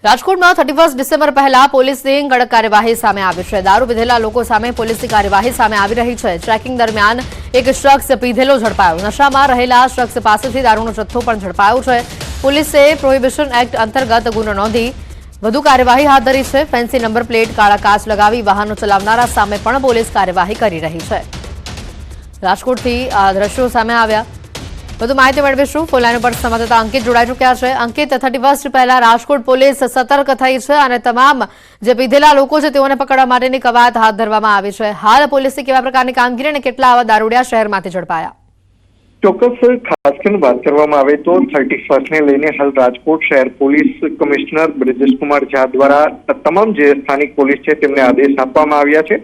રાજકોટમાં 31 ડિસેમ્બર પહેલા પોલીસની કડક કાર્યવાહી સામે આવી છે। દારૂ પીધેલા લોકો સામે પોલીસની કાર્યવાહી સામે આવી રહી છે। ટ્રેકિંગ દરમિયાન એક શખ્સ પીધેલો ઝડપાયો। નશામાં રહેલા શખ્સ પાસેથી દારૂનો જથ્થો પણ ઝડપાયો છે। પોલીસે પ્રોહિબિશન એક્ટ અંતર્ગત ગુનો નોંધી વધુ કાર્યવાહી હાથ ધરી છે। ફેન્સી નંબર પ્લેટ કાળા કાચ લગાવી વાહનો ચલાવનારા સામે પણ પોલીસ કાર્યવાહી કરી રહી છે। રાજકોટથી આ દ્રશ્યો સામે આવ્યા। વધુ માહિતી મેળવીશું। ફોન લાઈન પર સંવાદદાતા અંકિત જોડાઈ ચૂક્યા છે। અંકિત, 31 પહેલા રાજકોટ પોલીસ સતર્ક થઈ છે અને તમામ જે પીધેલા લોકો છે તેઓને પકડવા માટેની કવાયત હાથ ધરવામાં આવી છે। હાલ પોલીસની કેવા પ્રકારની કામગીરી અને કેટલા આવા દારૂડિયા શહેરમાંથી ઝડપાયા? ચોક્કસ ખાસ કરીને વાત કરવામાં આવે તો 31 ને લઈને હાલ રાજકોટ શહેર પોલીસ કમિશનર બ્રિજેશ કુમાર ઝા દ્વારા તમામ જે સ્થાનિક પોલીસ છે તેમને આદેશ આપવામાં આવ્યા છે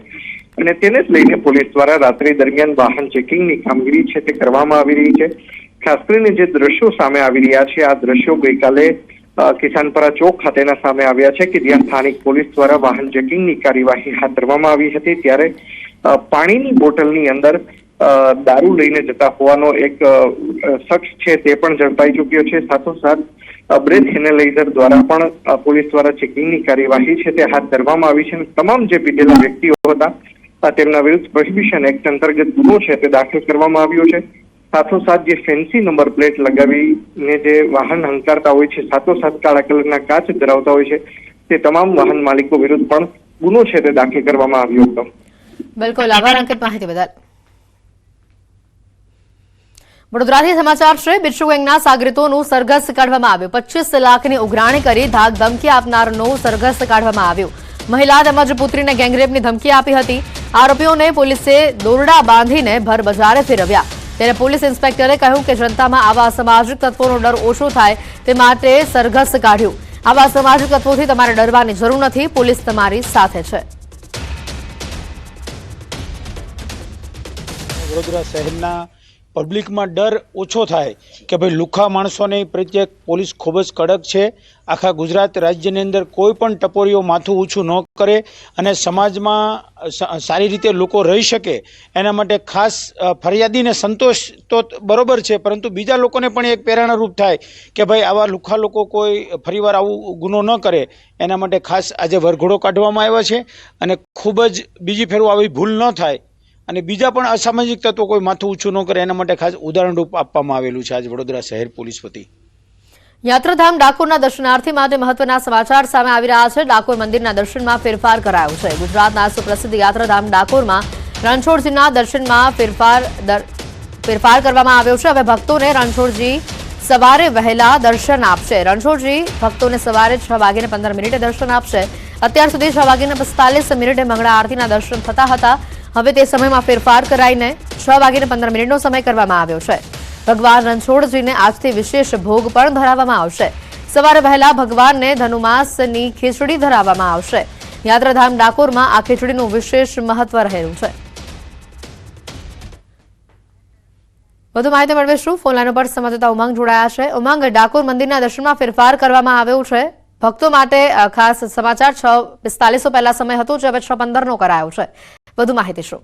અને તેને જ લઈને પોલીસ દ્વારા રાત્રિ દરમિયાન વાહન ચેકિંગની કામગીરી છે તે કરવામાં આવી રહી છે। ખાસ કરીને જે દ્રશ્યો સામે આવી રહ્યા છે આ દ્રશ્યો ગઈકાલે કિસાનપરા ચોક ખાતેના સામે આવ્યા છે કે જ્યાં સ્થાનિક પોલીસ દ્વારા વાહન ચેકિંગની કાર્યવાહી હાથ ધરવામાં આવી હતી। ત્યારે પાણીની બોટલની અંદર દારૂ લઈને જતા હોવાનો એક શખ્સ છે તે પણ ઝડપાઈ ચૂક્યો છે। સાથોસાથ બ્રેથ એનાલાઇઝર દ્વારા પણ પોલીસ દ્વારા ચેકિંગની કાર્યવાહી છે તે હાથ ધરવામાં આવી છે। તમામ જે પીધેલા વ્યક્તિઓ હતા તેમના વિરુદ્ધ પ્રોહિબિશન એક્ટ અંતર્ગત ગુનો છે તે દાખલ કરવામાં આવ્યો છે। સાથોસાથ જે ફેન્સી નંબર પ્લેટ લગાવીને જે વાહન હંકારતા હોય છે, સાથોસાથ કાળા કલરના કાચ ધરાવતા હોય છે તે તમામ વાહન માલિકો વિરુદ્ધ પણ ગુનો છે તે દાખલ કરવામાં આવ્યો હતો। બિલકુલ, આભાર અંકિત માહિતી બદલ। વડોદરાથી સમાચાર છે। બિરસુ ગેંગના સાગરીતોનું સરઘસ કાઢવામાં આવ્યું। 25 લાખની ઉઘરાણી કરી ધાક ધમકી આપનારનું સરઘસ કાઢવામાં આવ્યું। મહિલા તેમજ પુત્રીને ગેંગરેપની ધમકી આપી હતી। આરોપીઓને પોલીસે દોરડા બાંધીને ભર બજારે ફેરવ્યા। ત્યારે પોલીસ ઇન્સ્પેક્ટરે કહ્યું કે જનતામાં આવા અસામાજિક તત્વોનો ડર ઓછો થાય તે માટે સરઘસ કાઢ્યું। આવા અસામાજિક તત્વોથી તમારે ડરવાની જરૂર નથી, પોલીસ તમારી સાથે છે। વડોદરા શહેરના પબ્લિકમાં ડર ઓછો થાય કે ભાઈ લુખ્ખા માણસોને પ્રત્યે પોલીસ ખૂબ જ કડક છે। આખા ગુજરાત રાજ્યની અંદર કોઈ પણ ટપોરીઓ માથું ઊંચું ન કરે અને સમાજમાં સારી રીતે લોકો રહી શકે એના માટે ખાસ ફરિયાદીને સંતોષ તો બરોબર છે, પરંતુ બીજા લોકોને પણ એક પ્રેરણારૂપ થાય કે ભાઈ આવા લુખ્ખા લોકો કોઈ ફરીવાર આવું ગુનો ન કરે એના માટે ખાસ આજે વરઘોડો કાઢવામાં આવ્યા છે અને ખૂબ જ બીજી ફેરું આવી ભૂલ ન થાય અને બીજા પણ અસામાજિક તત્વો કોઈ માથું ઊંચું ન કરે એના માટે ખાસ ઉદાહરણરૂપ આપવામાં આવેલું છે આજ વડોદરા શહેર પોલીસ વતી। યાત્રાધામ ડાકોરના દર્શનાર્થી માટે મહત્વના સમાચાર સામે આવી રહ્યા છે। ડાકોર મંદિરના દર્શનમાં ફેરફાર કરાયો છે। ગુજરાતના સુપ્રસિદ્ધ યાત્રાધામ ડાકોરમાં રણછોડજીના દર્શનમાં ફેરફાર કરવામાં આવ્યો છે। હવે ભક્તોને રણછોડજી સવારે વહેલા દર્શન આપશે। રણછોડજી ભક્તોને સવારે 6:15 દર્શન આપશે। અત્યાર સુધી 6:45 મંગળા આરતીના દર્શન થતા હતા। હવે તે સમયમાં ફેરફાર કરાઈને 6:15 સમય કરવામાં આવ્યો છે। ભગવાન રણછોડજીને આજથી વિશેષ ભોગ પણ ધરાવવામાં આવશે। સવારે વહેલા ભગવાનને ધનુમાસની ખીચડી ધરાવવામાં આવશે। યાત્રાધામ ડાકોરમાં આ ખીચડીનું વિશેષ મહત્વ રહેલું છે। વધુ માહિતી મેળવીશું। ફોન લાઈન પર સંવાદદાતા ઉમંગ જોડાયા છે। ઉમંગ, ડાકોર મંદિરના દર્શનમાં ફેરફાર કરવામાં આવ્યો છે। ભક્તો માટે ખાસ સમાચાર 6:45 પહેલા સમય હતો જે હવે 6:15 કરાયો છે। વધુ માહિતી શું?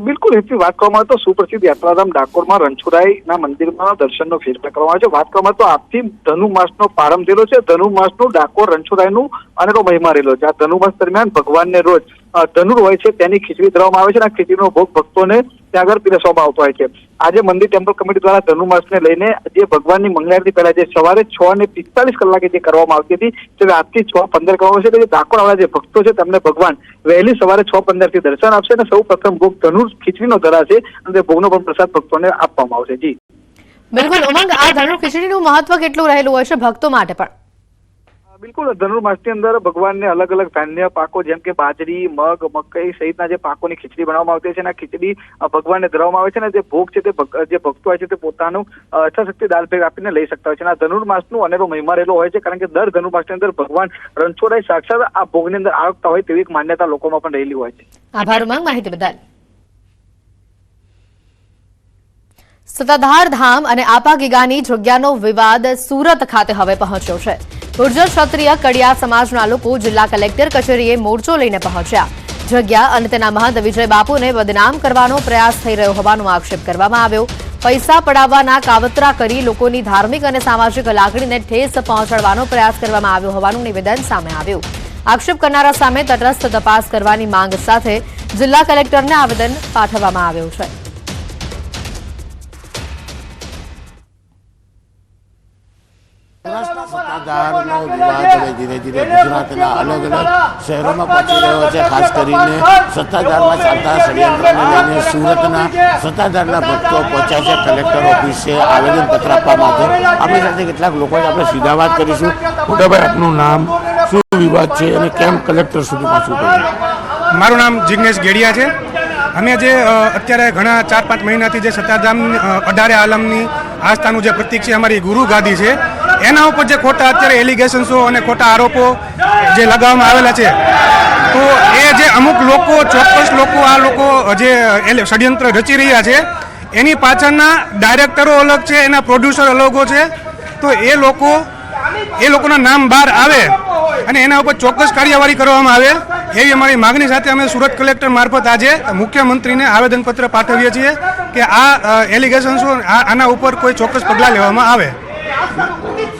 બિલકુલ, એટલી વાત કરવામાં આવે તો સુપ્રસિદ્ધ યાત્રાધામ ડાકોરમાં રણછોડરાયના મંદિરમાં દર્શનનો ફેરફાર કરવામાં આવે છે। વાત કરવામાં તો આજથી ધનુમાસનો પ્રારંભ થયેલો છે। ધનુમાસનું ડાકોર રણછોડરાયનું અનેરો મહિમા રહેલો છે। આ ધનુમાસ દરમિયાન ભગવાનને રોજ ધનુર હોય છે તેની ખીચડી ધરવામાં આવે છે અને આ ખીચડીનો ભોગ ભક્તોને ત્યાં આગળ પીરસવામાં આવતો હોય છે। આજે મંદિર ટેમ્પલ કમિટી દ્વારા ધનુમાસને લઈને જે ભગવાનની મંગળારતી પહેલા જે સવારે 6:45 કલાકે જે કરવામાં આવતી હતી તે આજથી 6:15 કરવામાં આવશે। કે ડાકોર વાળા જે ભક્તો છે તેમને ભગવાન વહેલી સવારે 6:15 થી દર્શન આપશે અને સૌ પ્રથમ ભોગ ધનુર ખીચડીનો ધરાશે અને તે ભોગનો પણ પ્રસાદ ભક્તોને આપવામાં આવશે। જી બિલકુલ ઉમંગ, આ ધનુર ખીચડીનું મહત્વ કેટલું રહેલું હોય છે ભક્તો માટે પણ? બિલકુલ, ધનુર્માસની અંદર ભગવાનને અલગ અલગ ધાન્ય પાકો જેમ કે બાજરી, મગ, મકઈ સહિતના જે પાકોની ખીચડી બનાવવામાં આવતી છે અને આ ખીચડી ભગવાનને ધરાવવામાં આવે છે અને જે ભોગ છે તે જે ભક્તો હોય છે તે પોતાનું યથાશક્તિ દાલ ભેગ આપીને લઈ શકતા હોય છે। આ ધનુર્માસનું અનેરો મહિમા રહેલો હોય છે કારણ કે દર ધનુર્માસની અંદર ભગવાન રણછોડરાય સાક્ષાત આ ભોગની અંદર આવતા હોય તેવી એક માન્યતા લોકોમાં પણ રહેલી હોય છે। આભાર ઉમંગ, માહિતી બદલ। સત્તાધાર ધામ અને આપા ગીગાની જગ્યાનો વિવાદ સુરત ખાતે હવે પહોંચ્યો છે। ગુર્જર ક્ષત્રિય કડિયા સમાજના લોકો જિલ્લા કલેક્ટર કચેરીએ મોરચો લઈને પહોંચ્યા। જગ્યા અને તેના મહંત વિજય બાપુને બદનામ કરવાનો પ્રયાસ થઈ રહ્યો હોવાનો આક્ષેપ કરવામાં આવ્યો। પૈસા પડાવવાના કાવતરા કરી લોકોની ધાર્મિક અને સામાજિક લાગણીને ઠેસ પહોંચાડવાનો પ્રયાસ કરવામાં આવ્યો હોવાનું નિવેદન સામે આવ્યું. આક્ષેપ કરનારા સામે તટસ્થ તપાસ કરવાની માંગ સાથે જિલ્લા કલેક્ટરને આવેદન પાઠવવામાં આવ્યું છે. સત્તાધારનો વિવાદ હવે ધીરે ધીરે ગુજરાતના અલગ અલગ શહેરોમાં પહોંચી રહ્યો છે. ખાસ કરીને સત્તાધારમાં ચાલતા ષડયંત્રને લઈને સુરતના સત્તાધારના ભક્તો પહોંચ્યા છે કલેક્ટર ઓફિસે આવેદનપત્ર આપવા માટે. આપણી સાથે કેટલાક લોકો છે, આપણે સીધા વાત કરીશું. મોટાભાઈ, આપનું નામ, શું વિવાદ છે અને કેમ કલેક્ટર સુધી પહોંચવું પડ્યું? મારું નામ જિગ્નેશ ગેડિયા છે. અમે જે અત્યારે ઘણા 4-5 મહિનાથી જે સત્તાધામ 18 આલમની આસ્થાનું જે પ્રતીક છે, અમારી ગુરુ ગાદી છે, એના ઉપર જે ખોટા અત્યારે એલિગેશન્સો અને ખોટા આરોપો જે લગાવવામાં આવેલા છે, તો એ જે અમુક લોકો, ચોક્કસ લોકો, આ લોકો જે ષડયંત્ર રચી રહ્યા છે, એની પાછળના ડાયરેક્ટરો અલગ છે, એના પ્રોડ્યુસર અલગો છે. તો એ લોકોના નામ બહાર આવે અને એના ઉપર ચોક્કસ કાર્યવાહી કરવામાં આવે એવી અમારી માગણી સાથે અમે સુરત કલેક્ટર મારફત આજે મુખ્યમંત્રીને આવેદનપત્ર પાઠવીએ છીએ કે આ એલિગેશન્સો આના ઉપર કોઈ ચોક્કસ પગલાં લેવામાં આવે.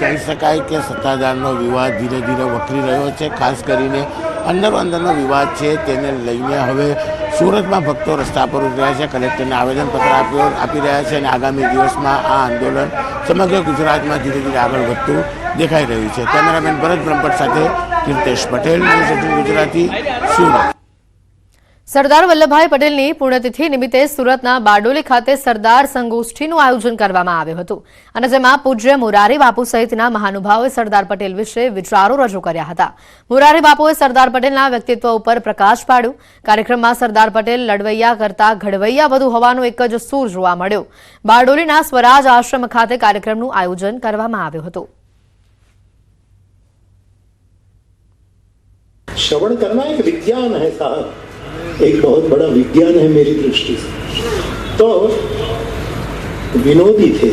કહી શકાય કે સત્તાધારનો વિવાદ ધીરે ધીરે વકરી રહ્યો છે. ખાસ કરીને અંદરનો વિવાદ છે, તેને લઈને હવે સુરતમાં ભક્તો રસ્તા પર ઉતર્યા છે, કલેક્ટરને આવેદનપત્ર આપી રહ્યા છે અને આગામી દિવસમાં આ આંદોલન સમગ્ર ગુજરાતમાં ધીરે ધીરે આગળ વધતું દેખાઈ રહ્યું છે. કેમેરામેન ભરત બ્રહ્મભટ્ટ સાથે કીર્તેશ પટેલ, ન્યૂઝ 18 ગુજરાતી, સુરત. સરદાર વલ્લભભાઈ પટેલની પુણ્યતિથિ નિમિત્તે સુરતના બારડોલી ખાતે સરદાર સંગોષ્ઠીનું આયોજન કરવામાં આવ્યું હતું અને જેમાં પૂજ્ય મોરારી બાપુ સહિતના મહાનુભાવોએ સરદાર પટેલ વિશે વિચારો રજૂ કર્યા હતા. મોરારી બાપુએ સરદાર પટેલના વ્યક્તિત્વ ઉપર પ્રકાશ પાડ્યો. કાર્યક્રમમાં સરદાર પટેલ લડવૈયા કરતા ઘડવૈયા વધુ હોવાનો એક જ સૂર જોવા મળ્યો. બારડોલીના સ્વરાજ આશ્રમ ખાતે કાર્યક્રમનું આયોજન કરવામાં આવ્યું હતું. श्रवण करना एक विज्ञान है साहब, एक बहुत बड़ा विज्ञान है मेरी दृष्टि से. तो विनोदी थे,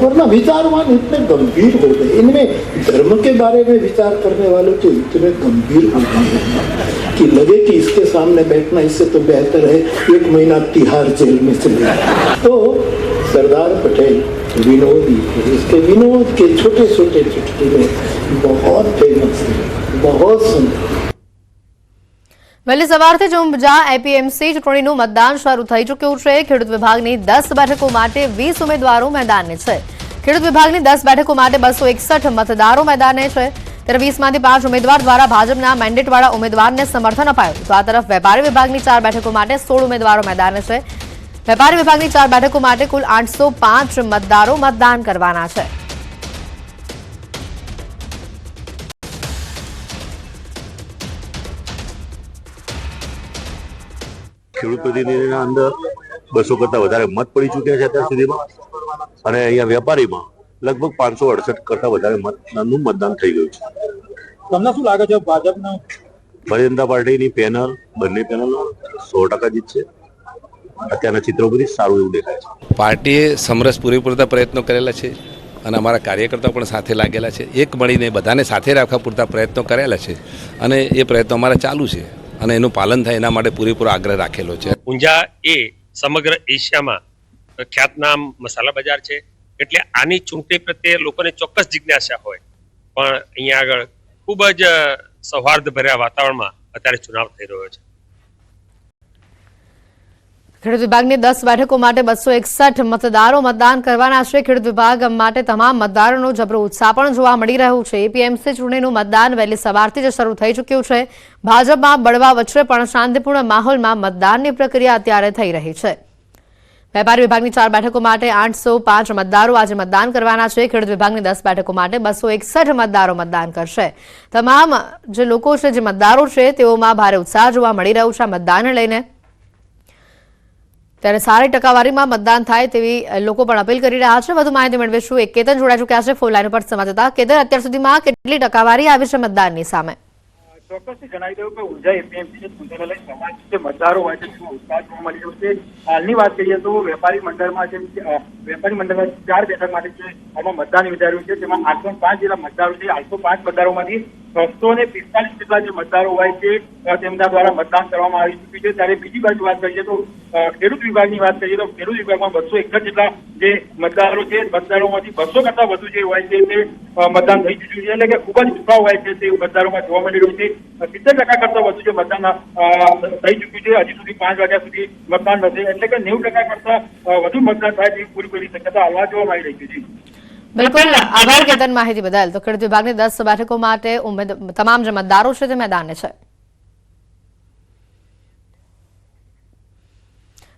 वरना विचारवान इतने गंभीर हो गए. इनमें धर्म के बारे में विचार करने वाले तो इतने गंभीर हो गए कि लगे कि इसके सामने बैठना इससे तो बेहतर है 1 महीना तिहाड़ जेल में चले. तो सरदार पटेल विनोदी थे. इसके विनोद के छोटे छोटे चुटकुले बहुत फेमस है, बहुत सुंदर. વહેલી સવારથી જ ઊંઝા એપીએમસી ચૂંટણીનું મતદાન શરૂ થઈ ચૂક્યું છે. ખેડૂત વિભાગની 10 બેઠકો માટે 20 ઉમેદવારો મેદાને છે. ખેડૂત વિભાગની 10 બેઠકો માટે 261 મતદારો મેદાને છે. ત્યારે 20માંથી 5 ઉમેદવાર દ્વારા ભાજપના મેન્ડેટવાળા ઉમેદવારને સમર્થન અપાયું. તો આ તરફ વેપારી વિભાગની 4 બેઠકો માટે 16 ઉમેદવારો મેદાને છે. વેપારી વિભાગની 4 બેઠકો માટે કુલ 805 મતદારો મતદાન કરવાના છે. ખેડૂત પ્રતિનિધિના અંદર 200 કરતા વધારે મત પડી ચૂક્યા છે અત્યાર સુધીમાં અને અહીંયા વેપારીમાં લગભગ 568 કરતા વધારે મતદાનનું મતદાન થઈ ગયું છે. તમને શું લાગે છે ભાજપના ભારતીય જનતા પાર્ટીની પેનલ, બંને પેનલ 100% જીતશે. અત્યારના ચિત્રો બધી સારું એવું દેખાય છે. પાર્ટીએ સમરસ પૂરેપૂરતા પ્રયત્નો કરેલા છે અને અમારા કાર્યકર્તાઓ પણ સાથે લાગેલા છે. એક મળીને બધાને સાથે રાખવા પૂરતા પ્રયત્નો કરેલા છે અને એ પ્રયત્નો અમારા ચાલુ છે અને એનું પાલન થાય એના માટે પૂરેપૂરો આગ્રહ રાખેલો છે. ઊંઝા એ સમગ્ર એશિયામાં ખ્યાતનામ મસાલા બજાર છે, એટલે આની ચૂંટણી પ્રત્યે લોકોને ચોક્કસ જિજ્ઞાસા હોય, પણ અહીંયા આગળ ખૂબ જ સૌહાર્દભર્યા વાતાવરણમાં અત્યારે ચુનાવ થઈ રહ્યો છે. ખેડૂત વિભાગની 10 બેઠકો માટે 261 મતદારો મતદાન કરવાના છે. ખેડૂત વિભાગ માટે તમામ મતદારોનો જબરો ઉત્સાહ પણ જોવા મળી રહ્યો છે. એપીએમસી ચૂંટણીનું મતદાન વહેલી સવારથી જ શરૂ થઈ ચૂક્યું છે. ભાજપમાં બળવા વચ્ચે પણ શાંતિપૂર્ણ માહોલમાં મતદાનની પ્રક્રિયા અત્યારે થઈ રહી છે. વેપારી વિભાગની 4 બેઠકો માટે 805 મતદારો આજે મતદાન કરવાના છે. ખેડૂત વિભાગની 10 બેઠકો માટે 261 મતદારો મતદાન કરશે. તમામ જે લોકો છે, જે મતદારો છે, તેઓમાં ભારે ઉત્સાહ જોવા મળી રહ્યો છે મતદાનને લઈને. ત્યારે સારી ટકાવારીમાં મતદાન થાય તેવી લોકો પણ અપીલ કરી રહ્યા છે. વધુ માહિતી મેળવીશું. એક કેતન જોડાઈ ચૂક્યા છે ફોન લાઈન પર સંવાદદાતા. કેતન, અત્યાર સુધીમાં કેટલી ટકાવારી આવી છે મતદાનની સામે? ચોક્કસથી જણાવી દઉં કે ઊંઝા એપીએમસી ચૂંટણીને લઈને સમાજ જે મતદારો હોય છે તેમાં ઉત્સાહ જોવા મળી રહ્યો છે. હાલની વાત કરીએ તો વેપારી મંડળમાં 4 બેઠક માટે છે આમાં મતદાન યોજાયું છે. તેમાં 805 જેટલા મતદારો છે. 805 મતદારોમાંથી 245 જેટલા જે મતદારો હોય છે તેમના દ્વારા મતદાન કરવામાં આવી ચૂક્યું છે. ત્યારે બીજી બાજુ વાત કરીએ તો ખેડૂત વિભાગની વાત કરીએ તો ખેડૂત વિભાગમાં 261 જેટલા જે મતદારો છે, મતદારોમાંથી 200 કરતા વધુ જે હોય છે તે મતદાન થઈ ચૂક્યું છે. એટલે કે ખૂબ જ ઉત્સાહ હોય છે તે મતદારોમાં જોવા મળી રહ્યું છે. 70% કરતા વધુ જે મતદાન થઈ ચૂક્યું છે. હજી સુધી 5 વાગ્યા સુધી મતદાન નથી, એટલે કે 90% કરતા વધુ મતદાન થાય તેવી પૂરેપૂરી શક્યતા હાલમાં જોવા મળી રહી છે. બિલકુલ, આભાર કેતન માહિતી બદલ. તો ખેડૂત વિભાગની 10 બેઠકો માટે તમામ જે મતદારો છે તે મેદાને છે.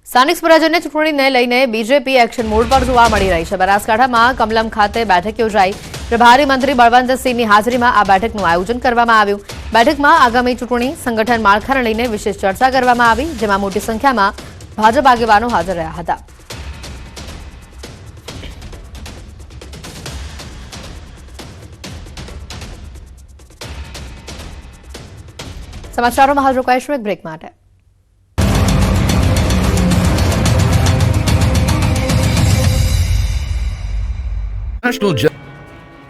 સ્થાનિક સ્વરાજ્યની ચૂંટણીને લઈને બીજેપી એક્શન મોડ પર જોવા મળી રહી છે. બનાસકાંઠામાં કમલમ ખાતે બેઠક યોજાઈ. પ્રભારી મંત્રી બળવંતસિંહની હાજરીમાં આ બેઠકનું આયોજન કરવામાં આવ્યું. બેઠકમાં આગામી ચૂંટણી સંગઠન માળખાને લઈને વિશેષ ચર્ચા કરવામાં આવી, જેમાં મોટી સંખ્યામાં ભાજપ આગેવાનો હાજર રહ્યા હતા. સમાચારોમાં હાલ રોકાઈશું એક બ્રેક માટે.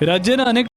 રાજ્યના અનેક